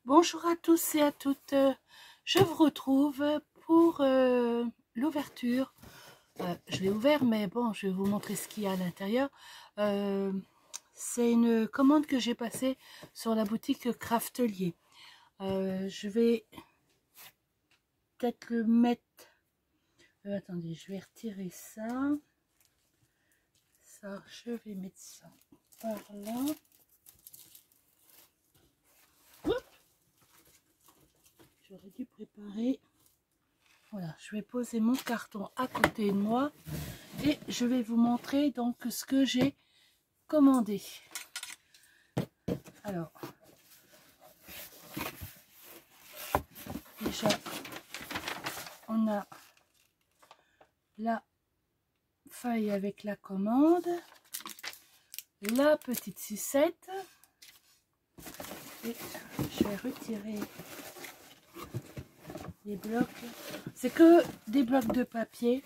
Bonjour à tous et à toutes, je vous retrouve pour l'ouverture. Je l'ai ouvert, mais bon, je vais vous montrer ce qu'il y a à l'intérieur. C'est une commande que j'ai passée sur la boutique Craftelier. Je vais peut-être le mettre... attendez, je vais retirer ça. Ça, je vais mettre ça par là. J'aurais dû préparer... Voilà, je vais poser mon carton à côté de moi et je vais vous montrer donc ce que j'ai commandé. Alors, déjà, on a la feuille avec la commande, la petite sucette et je vais retirer les blocs. C'est que des blocs de papier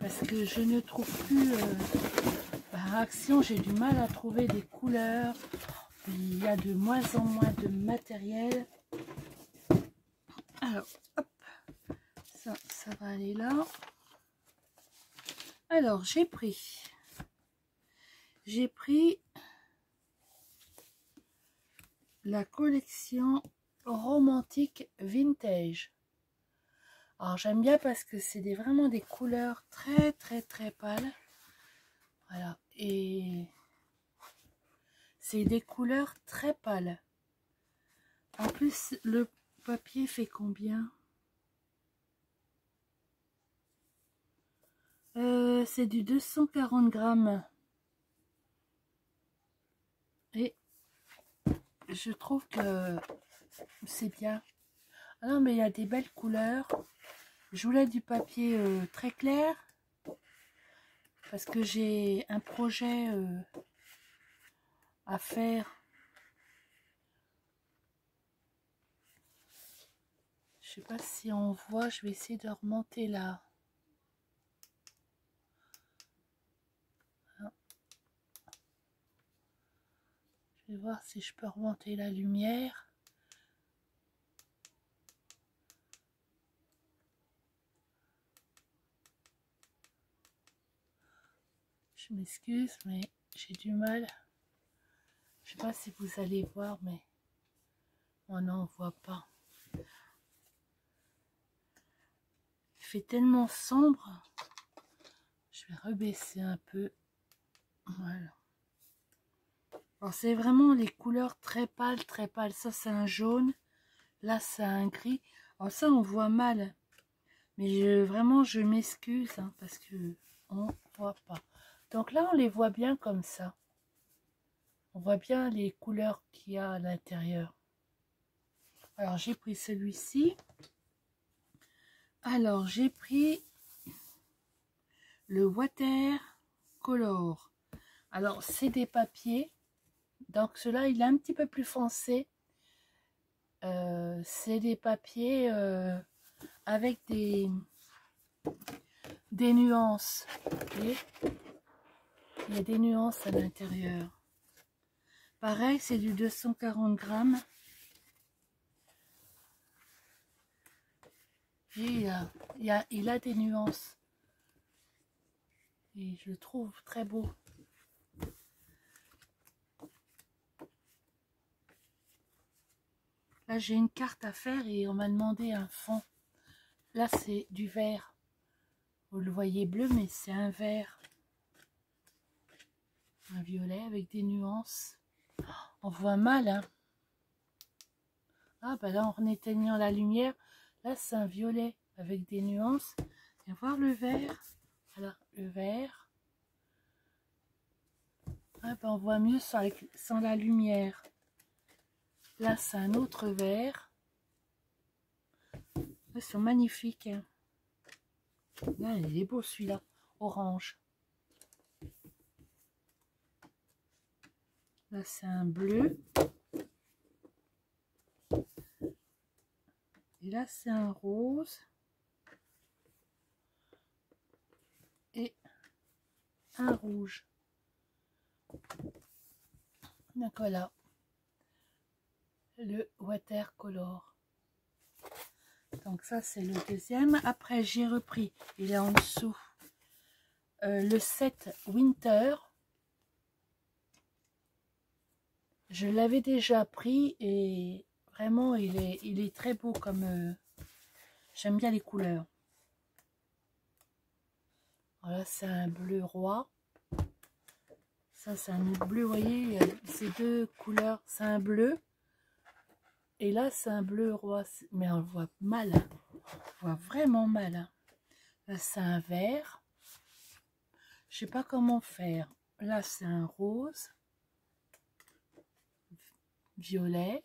parce que je ne trouve plus par Action, j'ai du mal à trouver des couleurs. Il y a de moins en moins de matériel. Alors, hop, ça va aller là. Alors, j'ai pris la collection romantique vintage. Alors, j'aime bien parce que c'est vraiment des couleurs très pâles. Voilà, et c'est des couleurs très pâles. En plus, le papier fait combien? C'est du 240 grammes. Et je trouve que c'est bien. Ah non, mais il y a des belles couleurs. Je voulais du papier très clair. Parce que j'ai un projet à faire. Je sais pas si on voit. Je vais essayer de remonter là. Je vais voir si je peux remonter la lumière. Je m'excuse, mais j'ai du mal. Je sais pas si vous allez voir, mais on n'en voit pas. Il fait tellement sombre. Je vais rebaisser un peu. Voilà. Alors c'est vraiment les couleurs très pâles, très pâles. Ça c'est un jaune. Là c'est un gris. Alors ça on voit mal. Mais vraiment je m'excuse hein, parce que on voit pas. Donc là on les voit bien comme ça. On voit bien les couleurs qu'il y a à l'intérieur. Alors j'ai pris celui-ci. Alors j'ai pris le Watercolor. Alors c'est des papiers. Donc cela il est un petit peu plus foncé. C'est des papiers avec des nuances. Vous voyez, il y a des nuances à l'intérieur. Pareil, c'est du 240 grammes. Et il a des nuances. Et je le trouve très beau. Là, j'ai une carte à faire et on m'a demandé un fond. Là, c'est du vert. Vous le voyez bleu, mais c'est un vert. Un violet avec des nuances. On voit mal, hein. Ah, bah là, en éteignant la lumière, là, c'est un violet avec des nuances. Et voir le vert. Voilà, le vert. Ah, bah, on voit mieux sans la lumière. Là, c'est un autre vert. Ils sont magnifiques. Hein. Là, il est beau celui-là, orange. Là, c'est un bleu. Et là, c'est un rose. Et un rouge. Donc voilà. le watercolor. Donc ça c'est le deuxième. Après j'ai repris, il est en dessous, le set Winter. Je l'avais déjà pris et vraiment il est très beau comme... j'aime bien les couleurs. Voilà, c'est un bleu roi. Ça c'est un bleu, vous voyez, ces deux couleurs, c'est un bleu. Et là c'est un bleu roi, mais on le voit mal, hein. On voit vraiment mal, hein. Là c'est un vert. Je sais pas comment faire. Là c'est un rose. Violet.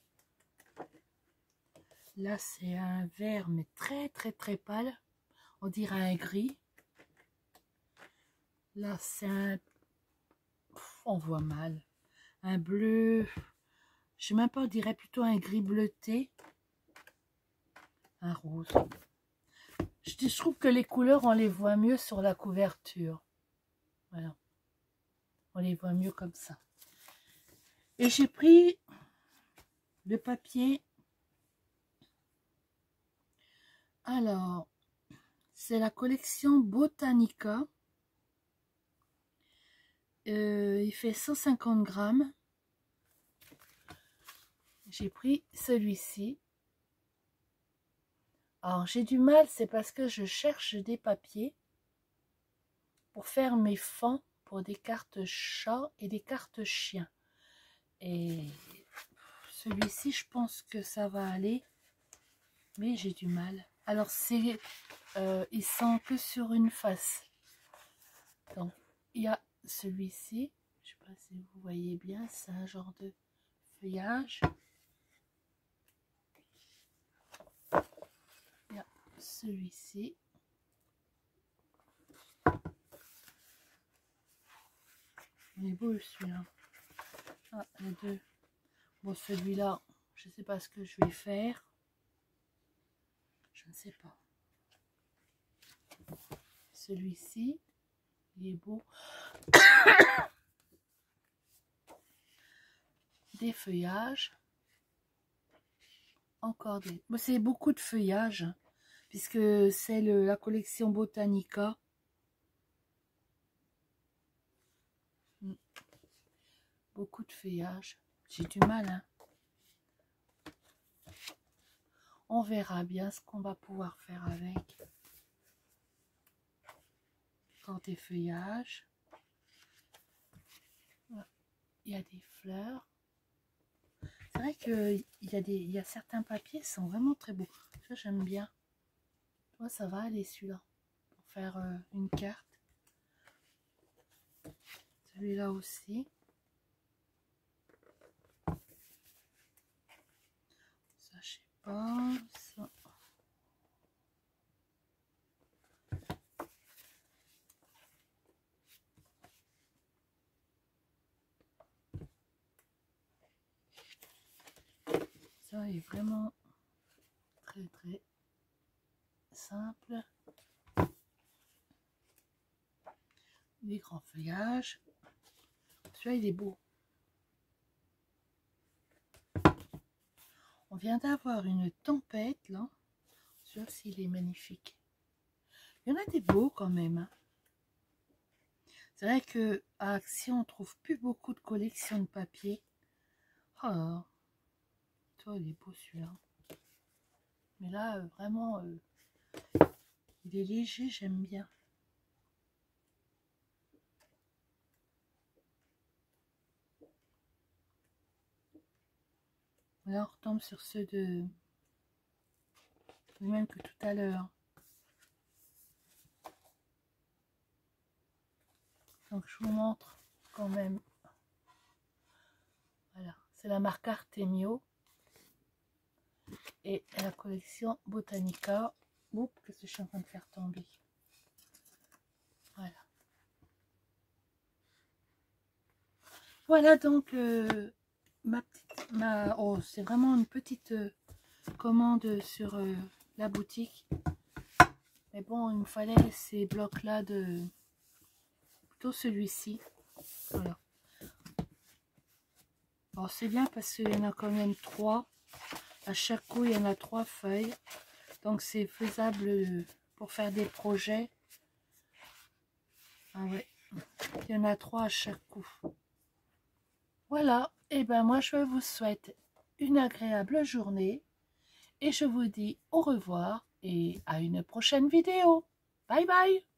Là c'est un vert mais très pâle, on dirait un gris. Là c'est un, on voit mal, un bleu, je sais même pas, on dirait plutôt un gris bleuté. Un rose. Je trouve que les couleurs on les voit mieux sur la couverture. Voilà, on les voit mieux comme ça. Et j'ai pris le papier. Alors, c'est la collection Botanica. Il fait 150 grammes. J'ai pris celui-ci. Alors, j'ai du mal, c'est parce que je cherche des papiers pour faire mes fonds pour des cartes chats et des cartes chiens. Et celui-ci, je pense que ça va aller, mais j'ai du mal. Alors, ils sont que sur une face. Donc, il y a celui-ci. Je ne sais pas si vous voyez bien, c'est un genre de feuillage. Il y a celui-ci. Il est beau celui-là. Ah, les deux. Bon, celui-là, je ne sais pas ce que je vais faire. Je ne sais pas. Celui-ci, il est beau. Des feuillages. Encore des... Bon, c'est beaucoup de feuillages, puisque c'est la collection Botanica. Beaucoup de feuillages. J'ai du mal, hein. On verra bien ce qu'on va pouvoir faire avec. Encore des feuillages. Il y a des fleurs. C'est vrai qu'il y a certains papiers qui sont vraiment très beaux. Ça, j'aime bien. Moi, ça va aller celui-là. Pour faire une carte. Celui-là aussi. Ça, je sais pas. Ça. Ça est vraiment très simple. Des grands feuillages. Celui-là, il est beau. On vient d'avoir une tempête, là. Celui-ci, il est magnifique. Il y en a des beaux quand même, hein. C'est vrai que à Action, on trouve plus beaucoup de collections de papier. Oh, toi, il est beau celui-là. Mais là, vraiment, il est léger, j'aime bien. Là, on retombe sur ceux de... même que tout à l'heure. Donc, je vous montre quand même. Voilà, c'est la marque Artemio. Et la collection Botanica. Oups, qu'est-ce que je suis en train de faire tomber? Voilà. Voilà donc oh, c'est vraiment une petite commande sur la boutique. Mais bon, il me fallait ces blocs là de plutôt celui-ci. Voilà. Bon, c'est bien parce qu'il y en a quand même 3. À chaque coup, il y en a 3 feuilles. Donc, c'est faisable pour faire des projets. Ah ouais, il y en a 3 à chaque coup. Voilà, et ben moi, je vous souhaite une agréable journée. Et je vous dis au revoir et à une prochaine vidéo. Bye bye!